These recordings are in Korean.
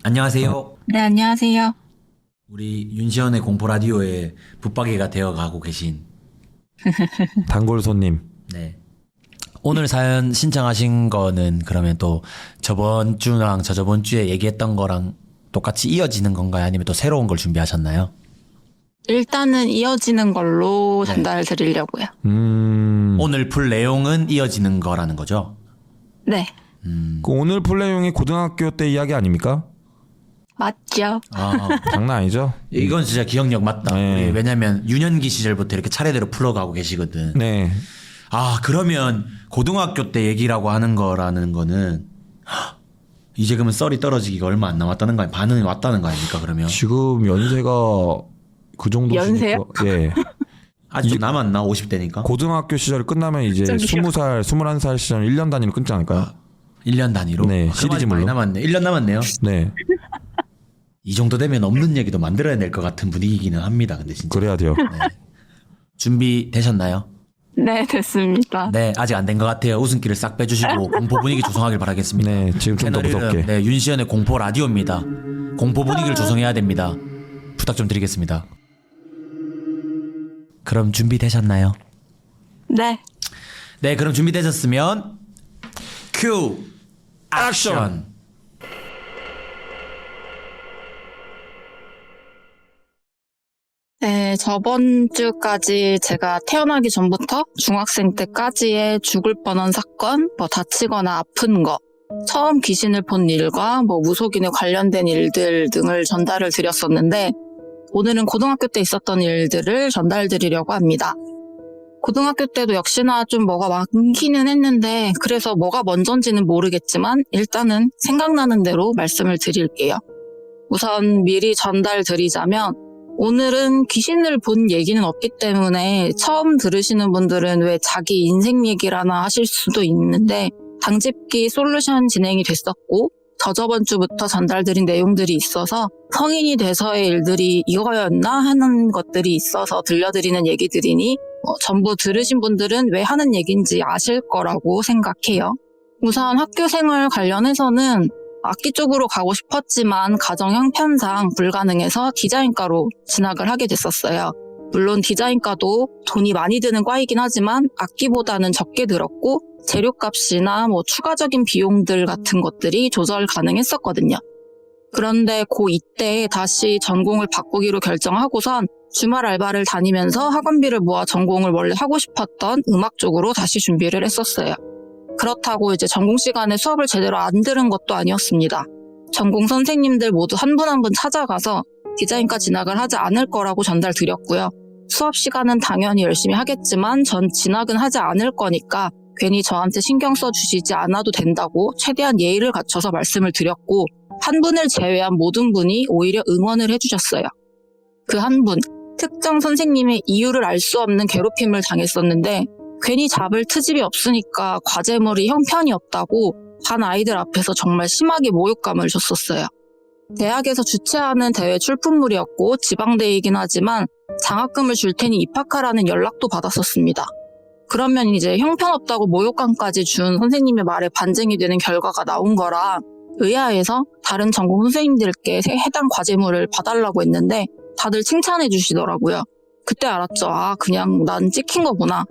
안녕하세요. 네, 안녕하세요. 우리 윤시원의 공포라디오에 붙박이가 되어가고 계신 단골 손님. 네. 오늘 사연 신청하신 거는 그러면 또 저번 주랑 저저번 주에 얘기했던 거랑 똑같이 이어지는 건가요? 아니면 또 새로운 걸 준비하셨나요? 일단은 이어지는 걸로 전달을 드리려고요. 오늘 풀 내용은 이어지는 거라는 거죠? 네, 그 오늘 풀 내용이 고등학교 때 이야기 아닙니까? 맞죠? 아, 장난 아니죠? 이건 진짜 기억력 맞다. 네. 우리 왜냐면 유년기 시절부터 이렇게 차례대로 풀어가고 계시거든. 네. 아, 그러면 고등학교 때 얘기라고 하는 거라는 거는 이제 그러면 썰이 떨어지기가 얼마 안 남았다는 거 아니, 반응이 왔다는 거 아닙니까, 그러면? 지금 연세가 그 정도 연세요? 예. 아직 좀 남았나? 50대니까? 고등학교 시절 끝나면 이제 좀 20살, 21살 시절 1년 단위로 끊지 않을까요? 1년 단위로? 네, 그럼 아직 많이 시리즈물로. 남았네. 1년 남았네요. 네. 이 정도 되면 없는 얘기도 만들어야 될 것 같은 분위기기는 합니다, 근데 진짜. 그래야 돼요. 준비되셨나요? 네, 됐습니다. 네, 아직 안 된 것 같아요. 웃음기를 싹 빼주시고 공포 분위기 조성하길 바라겠습니다. 네, 지금 좀 더 채널 무섭게. 이름, 네, 윤시연의 공포 라디오입니다. 공포 분위기를 조성해야 됩니다. 부탁 좀 드리겠습니다. 그럼 준비되셨나요? 네, 네, 그럼 준비되셨으면 큐 액션. 네, 저번 주까지 제가 태어나기 전부터 중학생 때까지의 죽을 뻔한 사건, 다치거나 아픈 거, 처음 귀신을 본 일과 무속인에 관련된 일들 등을 전달을 드렸었는데, 오늘은 고등학교 때 있었던 일들을 전달드리려고 합니다. 고등학교 때도 역시나 좀 뭐가 많기는 했는데, 그래서 뭐가 먼저인지는 모르겠지만 일단은 생각나는 대로 말씀을 드릴게요. 우선 미리 전달드리자면, 오늘은 귀신을 본 얘기는 없기 때문에 처음 들으시는 분들은 왜 자기 인생 얘기라나 하실 수도 있는데, 당집기 솔루션 진행이 됐었고 저저번 주부터 전달드린 내용들이 있어서 성인이 돼서의 일들이 이거였나 하는 것들이 있어서 들려드리는 얘기들이니 전부 들으신 분들은 왜 하는 얘기인지 아실 거라고 생각해요. 우선 학교 생활 관련해서는 악기 쪽으로 가고 싶었지만 가정 형편상 불가능해서 디자인과로 진학을 하게 됐었어요. 물론 디자인과도 돈이 많이 드는 과이긴 하지만 악기보다는 적게 들었고 재료값이나 추가적인 비용들 같은 것들이 조절 가능했었거든요. 그런데 이때 다시 전공을 바꾸기로 결정하고선 주말 알바를 다니면서 학원비를 모아 전공을 원래 하고 싶었던 음악 쪽으로 다시 준비를 했었어요. 그렇다고 이제 전공 시간에 수업을 제대로 안 들은 것도 아니었습니다. 전공 선생님들 모두 한 분 한 분 찾아가서 디자인과 진학을 하지 않을 거라고 전달드렸고요. 수업 시간은 당연히 열심히 하겠지만 전 진학은 하지 않을 거니까 괜히 저한테 신경 써주시지 않아도 된다고 최대한 예의를 갖춰서 말씀을 드렸고, 한 분을 제외한 모든 분이 오히려 응원을 해주셨어요. 그 한 분, 특정 선생님의 이유를 알 수 없는 괴롭힘을 당했었는데 괜히 잡을 트집이 없으니까 과제물이 형편이 없다고 반 아이들 앞에서 정말 심하게 모욕감을 줬었어요. 대학에서 주최하는 대회 출품물이었고 지방대이긴 하지만 장학금을 줄 테니 입학하라는 연락도 받았었습니다. 그러면 이제 형편없다고 모욕감까지 준 선생님의 말에 반증이 되는 결과가 나온 거라 의아해서 다른 전공 선생님들께 해당 과제물을 봐달라고 했는데 다들 칭찬해 주시더라고요. 그때 알았죠. 그냥 난 찍힌 거구나.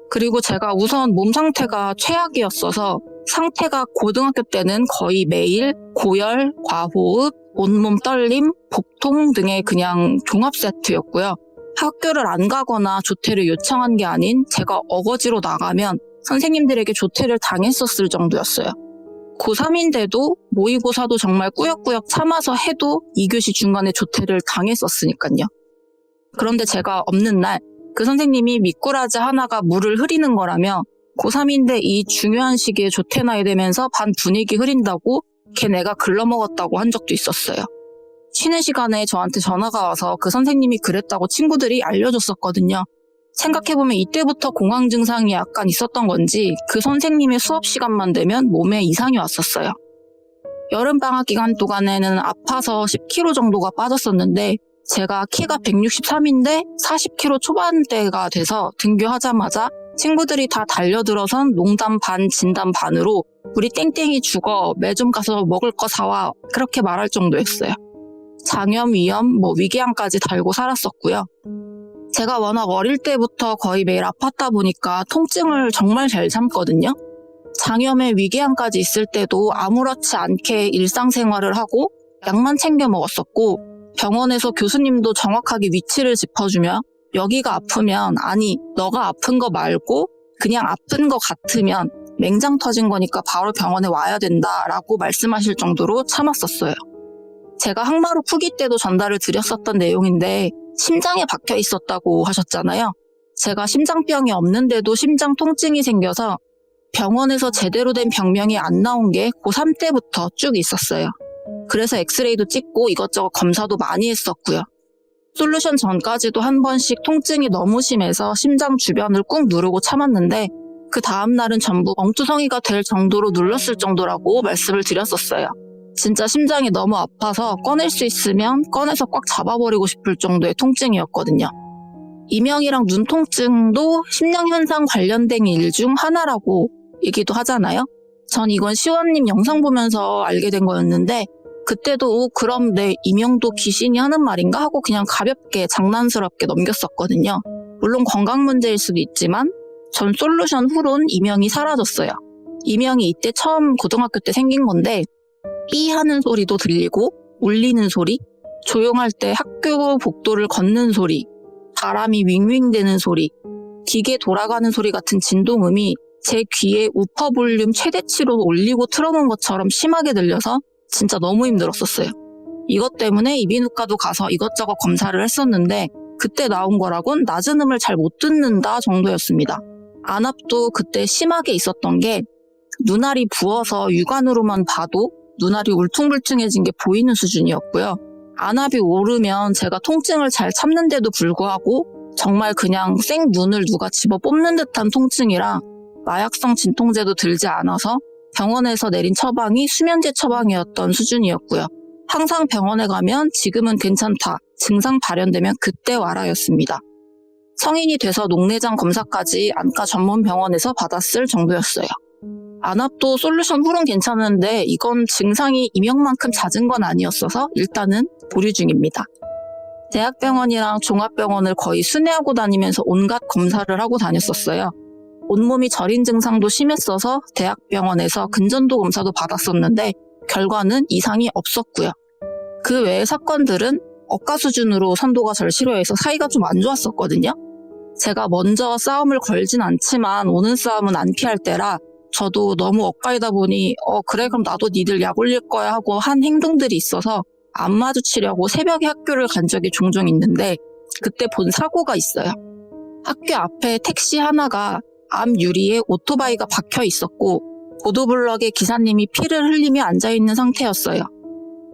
그리고 제가 우선 몸 상태가 최악이었어서 상태가 고등학교 때는 거의 매일 고열, 과호흡, 온몸 떨림, 복통 등의 그냥 종합 세트였고요. 학교를 안 가거나 조퇴를 요청한 게 아닌 제가 어거지로 나가면 선생님들에게 조퇴를 당했었을 정도였어요. 고3인데도 모의고사도 정말 꾸역꾸역 참아서 해도 2교시 중간에 조퇴를 당했었으니까요. 그런데 제가 없는 날 그 선생님이 미꾸라지 하나가 물을 흐리는 거라며 고3인데 이 중요한 시기에 조퇴나 해대면서 반 분위기 흐린다고 걔 내가 글러먹었다고 한 적도 있었어요. 쉬는 시간에 저한테 전화가 와서 그 선생님이 그랬다고 친구들이 알려줬었거든요. 생각해보면 이때부터 공황 증상이 약간 있었던 건지 그 선생님의 수업 시간만 되면 몸에 이상이 왔었어요. 여름방학 기간 동안에는 아파서 10kg 정도가 빠졌었는데 제가 키가 163인데 40kg 초반대가 돼서 등교하자마자 친구들이 다 달려들어선 농담 반 진담 반으로 우리 땡땡이 죽어 매점 가서 먹을 거 사와 그렇게 말할 정도였어요. 장염, 위염, 위궤양까지 달고 살았었고요. 제가 워낙 어릴 때부터 거의 매일 아팠다 보니까 통증을 정말 잘 참거든요. 장염에 위궤양까지 있을 때도 아무렇지 않게 일상생활을 하고 약만 챙겨 먹었었고 병원에서 교수님도 정확하게 위치를 짚어주며 여기가 아프면 아니 너가 아픈 거 말고 그냥 아픈 거 같으면 맹장 터진 거니까 바로 병원에 와야 된다라고 말씀하실 정도로 참았었어요. 제가 항마루 푸기 때도 전달을 드렸었던 내용인데 심장에 박혀 있었다고 하셨잖아요. 제가 심장병이 없는데도 심장 통증이 생겨서 병원에서 제대로 된 병명이 안 나온 게 고3 때부터 쭉 있었어요. 그래서 엑스레이도 찍고 이것저것 검사도 많이 했었고요. 솔루션 전까지도 한 번씩 통증이 너무 심해서 심장 주변을 꾹 누르고 참았는데 그 다음날은 전부 엉투성이가 될 정도로 눌렀을 정도라고 말씀을 드렸었어요. 진짜 심장이 너무 아파서 꺼낼 수 있으면 꺼내서 꽉 잡아버리고 싶을 정도의 통증이었거든요. 이명이랑 눈통증도 심장현상 관련된 일 중 하나라고 얘기도 하잖아요. 전 이건 시원님 영상 보면서 알게 된 거였는데 그때도 그럼 내 이명도 귀신이 하는 말인가 하고 그냥 가볍게 장난스럽게 넘겼었거든요. 물론 건강 문제일 수도 있지만 전 솔루션 후론 이명이 사라졌어요. 이명이 이때 처음 고등학교 때 생긴 건데 삐 하는 소리도 들리고 울리는 소리, 조용할 때 학교 복도를 걷는 소리, 바람이 윙윙대는 소리, 기계 돌아가는 소리 같은 진동음이 제 귀에 우퍼 볼륨 최대치로 올리고 틀어놓은 것처럼 심하게 들려서 진짜 너무 힘들었었어요. 이것 때문에 이비인후과도 가서 이것저것 검사를 했었는데 그때 나온 거라곤 낮은 음을 잘 못 듣는다 정도였습니다. 안압도 그때 심하게 있었던 게 눈알이 부어서 육안으로만 봐도 눈알이 울퉁불퉁해진 게 보이는 수준이었고요. 안압이 오르면 제가 통증을 잘 참는데도 불구하고 정말 그냥 생 눈을 누가 집어 뽑는 듯한 통증이라 마약성 진통제도 들지 않아서 병원에서 내린 처방이 수면제 처방이었던 수준이었고요. 항상 병원에 가면 지금은 괜찮다, 증상 발현되면 그때 와라였습니다. 성인이 돼서 녹내장 검사까지 안과 전문 병원에서 받았을 정도였어요. 안압도 솔루션 후론 괜찮은데 이건 증상이 이명만큼 잦은 건 아니었어서 일단은 보류 중입니다. 대학병원이랑 종합병원을 거의 순회하고 다니면서 온갖 검사를 하고 다녔었어요. 온몸이 저린 증상도 심했어서 대학병원에서 근전도 검사도 받았었는데 결과는 이상이 없었고요. 그 외의 사건들은 억가 수준으로 선도가 절 싫어해서 사이가 좀 안 좋았었거든요. 제가 먼저 싸움을 걸진 않지만 오는 싸움은 안 피할 때라 저도 너무 억가이다 보니 그래 그럼 나도 니들 약 올릴 거야 하고 한 행동들이 있어서 안 마주치려고 새벽에 학교를 간 적이 종종 있는데 그때 본 사고가 있어요. 학교 앞에 택시 하나가 앞 유리에 오토바이가 박혀 있었고 보도블럭에 기사님이 피를 흘리며 앉아있는 상태였어요.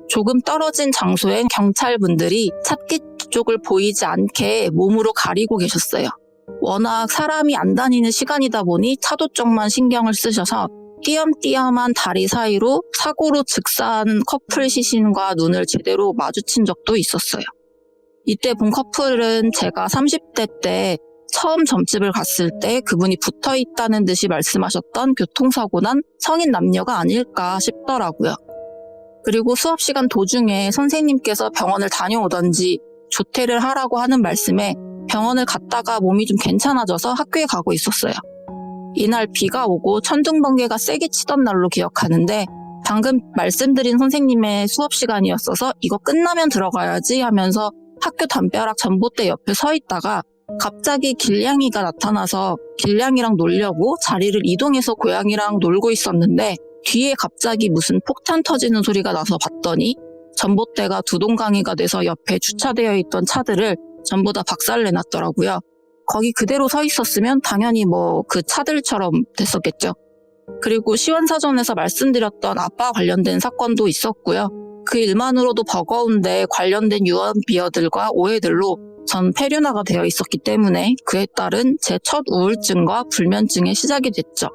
조금 떨어진 장소엔 경찰분들이 찻길 쪽을 보이지 않게 몸으로 가리고 계셨어요. 워낙 사람이 안 다니는 시간이다 보니 차도 쪽만 신경을 쓰셔서 띄엄띄엄한 다리 사이로 사고로 즉사한 커플 시신과 눈을 제대로 마주친 적도 있었어요. 이때 본 커플은 제가 30대 때 처음 점집을 갔을 때 그분이 붙어있다는 듯이 말씀하셨던 교통사고 난 성인 남녀가 아닐까 싶더라고요. 그리고 수업 시간 도중에 선생님께서 병원을 다녀오던지 조퇴를 하라고 하는 말씀에 병원을 갔다가 몸이 좀 괜찮아져서 학교에 가고 있었어요. 이날 비가 오고 천둥번개가 세게 치던 날로 기억하는데 방금 말씀드린 선생님의 수업 시간이었어서 이거 끝나면 들어가야지 하면서 학교 담벼락 전봇대 옆에 서 있다가 갑자기 길냥이가 나타나서 길냥이랑 놀려고 자리를 이동해서 고양이랑 놀고 있었는데 뒤에 갑자기 무슨 폭탄 터지는 소리가 나서 봤더니 전봇대가 두동강이가 돼서 옆에 주차되어 있던 차들을 전부 다 박살내놨더라고요. 거기 그대로 서 있었으면 당연히 그 차들처럼 됐었겠죠. 그리고 시원사전에서 말씀드렸던 아빠 관련된 사건도 있었고요. 그 일만으로도 버거운데 관련된 유언비어들과 오해들로 전 폐륜화가 되어 있었기 때문에 그에 따른 제 첫 우울증과 불면증의 시작이 됐죠.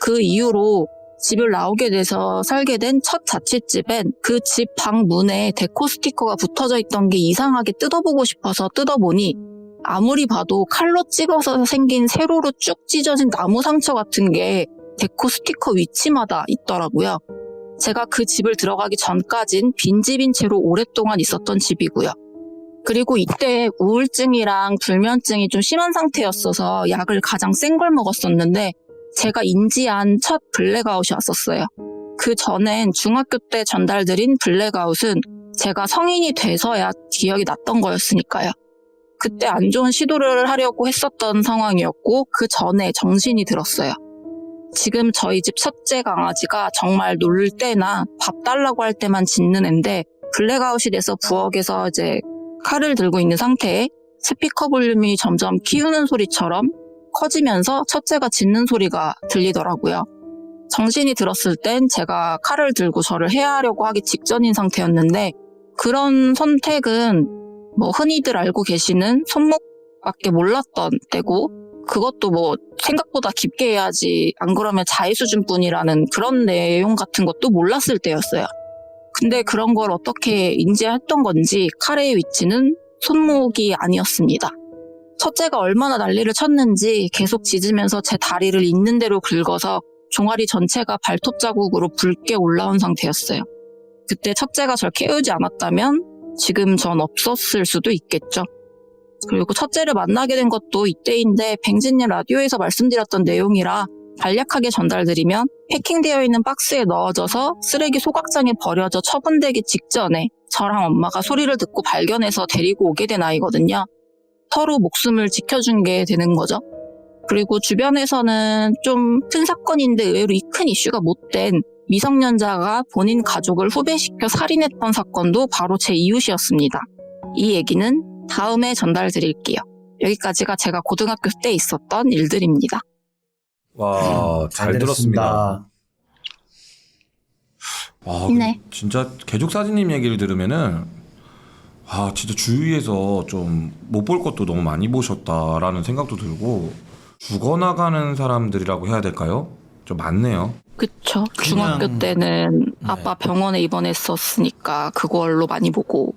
그 이후로 집을 나오게 돼서 살게 된 첫 자취집엔 그 집 방 문에 데코 스티커가 붙어져 있던 게 이상하게 뜯어보고 싶어서 뜯어보니 아무리 봐도 칼로 찍어서 생긴 세로로 쭉 찢어진 나무 상처 같은 게 데코 스티커 위치마다 있더라고요. 제가 그 집을 들어가기 전까진 빈집인 채로 오랫동안 있었던 집이고요. 그리고 이때 우울증이랑 불면증이 좀 심한 상태였어서 약을 가장 센 걸 먹었었는데 제가 인지한 첫 블랙아웃이 왔었어요. 그 전엔 중학교 때 전달드린 블랙아웃은 제가 성인이 돼서야 기억이 났던 거였으니까요. 그때 안 좋은 시도를 하려고 했었던 상황이었고 그 전에 정신이 들었어요. 지금 저희 집 첫째 강아지가 정말 놀 때나 밥 달라고 할 때만 짖는 앤데 블랙아웃이 돼서 부엌에서 이제 칼을 들고 있는 상태에 스피커 볼륨이 점점 키우는 소리처럼 커지면서 첫째가 짖는 소리가 들리더라고요. 정신이 들었을 땐 제가 칼을 들고 저를 해하려고 하기 직전인 상태였는데 그런 선택은 뭐 흔히들 알고 계시는 손목밖에 몰랐던 때고 그것도 뭐 생각보다 깊게 해야지 안 그러면 자해 수준뿐이라는 그런 내용 같은 것도 몰랐을 때였어요. 근데 그런 걸 어떻게 인지했던 건지 칼의 위치는 손목이 아니었습니다. 첫째가 얼마나 난리를 쳤는지 계속 짖으면서 제 다리를 있는 대로 긁어서 종아리 전체가 발톱 자국으로 붉게 올라온 상태였어요. 그때 첫째가 절 깨우지 않았다면 지금 전 없었을 수도 있겠죠. 그리고 첫째를 만나게 된 것도 이때인데 뱅진님 라디오에서 말씀드렸던 내용이라 간략하게 전달드리면 패킹되어 있는 박스에 넣어져서 쓰레기 소각장에 버려져 처분되기 직전에 저랑 엄마가 소리를 듣고 발견해서 데리고 오게 된 아이거든요. 서로 목숨을 지켜준 게 되는 거죠. 그리고 주변에서는 좀 큰 사건인데 의외로 이 큰 이슈가 못된 미성년자가 본인 가족을 후배시켜 살인했던 사건도 바로 제 이웃이었습니다. 이 얘기는 다음에 전달드릴게요. 여기까지가 제가 고등학교 때 있었던 일들입니다. 와, 잘 들었습니다. 와, 네. 진짜 개족사진님 얘기를 들으면은 진짜 주위에서 좀 못 볼 것도 너무 많이 보셨다라는 생각도 들고 죽어나가는 사람들이라고 해야 될까요? 좀 많네요. 그쵸. 그냥- 중학교 때는 아빠 네. 병원에 입원했었으니까 그걸로 많이 보고.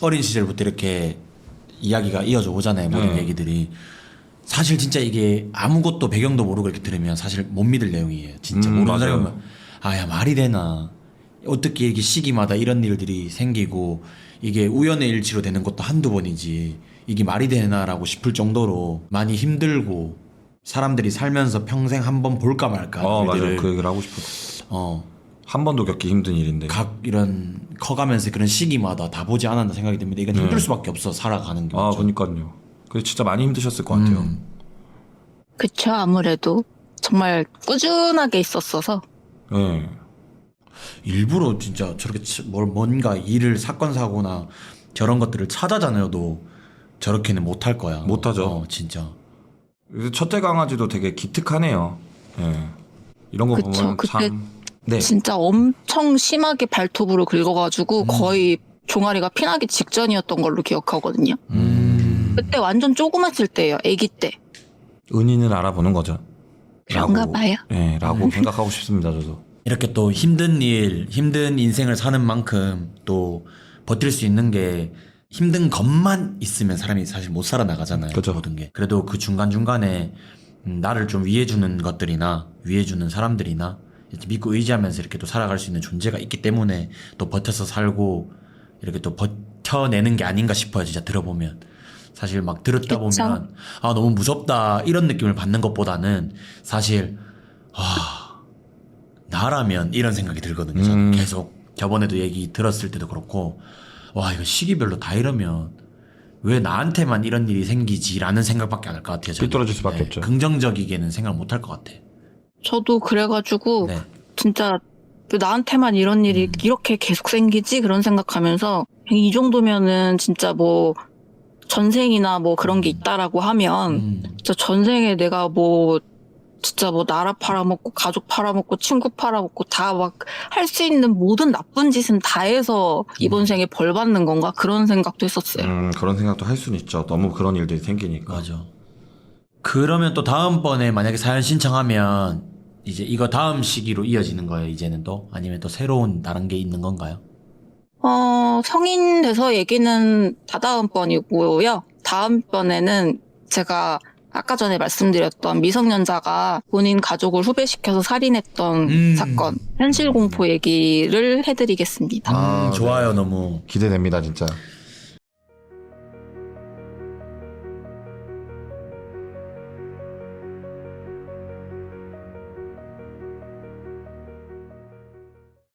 어린 시절부터 이렇게 이야기가 이어져 오잖아요. 모든 네. 얘기들이. 사실 진짜 이게 아무것도 배경도 모르고 이렇게 들으면 사실 못 믿을 내용이에요. 진짜 모르는 맞아요. 사람은 야 말이 되나. 어떻게 이게 시기마다 이런 일들이 생기고 이게 우연의 일치로 되는 것도 한두 번이지 이게 말이 되나라고 싶을 정도로 많이 힘들고 사람들이 살면서 평생 한 번 볼까 말까 맞아요. 일들을 그 얘기를 하고 싶었어. 한 번도 겪기 힘든 일인데. 각 이런 커가면서 그런 시기마다 다 보지 않았나 생각이 듭니다. 이건 힘들 수밖에 없어 살아가는 게. 그러니까요. 그래서 진짜 많이 힘드셨을 것 같아요. 그쵸. 아무래도 정말 꾸준하게 있었어서. 네. 일부러 진짜 저렇게 뭔가 일을 사건 사고나 저런 것들을 찾아다녀도 저렇게는 못할 거야. 못하죠. 진짜. 그래서 첫째 강아지도 되게 기특하네요. 예. 이런 거 그쵸, 보면 그때 참. 네. 진짜 엄청 심하게 발톱으로 긁어가지고 거의 종아리가 피나기 직전이었던 걸로 기억하거든요. 그때 완전 조그맣을 때예요. 아기 때. 은인을 알아보는 거죠. 그런가 봐요. 네, 라고 생각하고 싶습니다, 저도. 이렇게 또 힘든 일, 힘든 인생을 사는 만큼 또 버틸 수 있는 게 힘든 것만 있으면 사람이 사실 못 살아나가잖아요. 그죠. 모든 게. 그래도 그 중간중간에 나를 좀 위해주는 것들이나 위해주는 사람들이나 이렇게 믿고 의지하면서 이렇게 또 살아갈 수 있는 존재가 있기 때문에 또 버텨서 살고 이렇게 또 버텨내는 게 아닌가 싶어요. 진짜 들어보면. 사실 막 들었다 그쵸. 보면 너무 무섭다 이런 느낌을 받는 것보다는 사실 나라면 이런 생각이 들거든요. 저는 계속 저번에도 얘기 들었을 때도 그렇고 와 이거 시기별로 다 이러면 왜 나한테만 이런 일이 생기지라는 생각밖에 안 할 것 같아요. 저는. 삐뚤어질 수밖에 없죠. 긍정적이게는 생각 못 할 것 같아. 저도 그래가지고 네. 진짜 왜 나한테만 이런 일이 이렇게 계속 생기지? 그런 생각하면서 이 정도면은 진짜 뭐 전생이나 뭐 그런 게 있다라고 하면 진짜 전생에 내가 뭐 진짜 뭐 나라 팔아먹고 가족 팔아먹고 친구 팔아먹고 다 막 할 수 있는 모든 나쁜 짓은 다 해서 이번 생에 벌 받는 건가 그런 생각도 했었어요. 그런 생각도 할 수는 있죠. 너무 그런 일들이 생기니까. 맞아. 그러면 또 다음번에 만약에 사연 신청하면 이제 이거 다음 시기로 이어지는 거예요, 이제는 또? 아니면 또 새로운 다른 게 있는 건가요? 성인 돼서 얘기는 다다음번이고요. 다음번에는 제가 아까 전에 말씀드렸던 미성년자가 본인 가족을 후배시켜서 살인했던 사건, 현실 공포 얘기를 해드리겠습니다. 아, 좋아요, 너무. 기대됩니다, 진짜.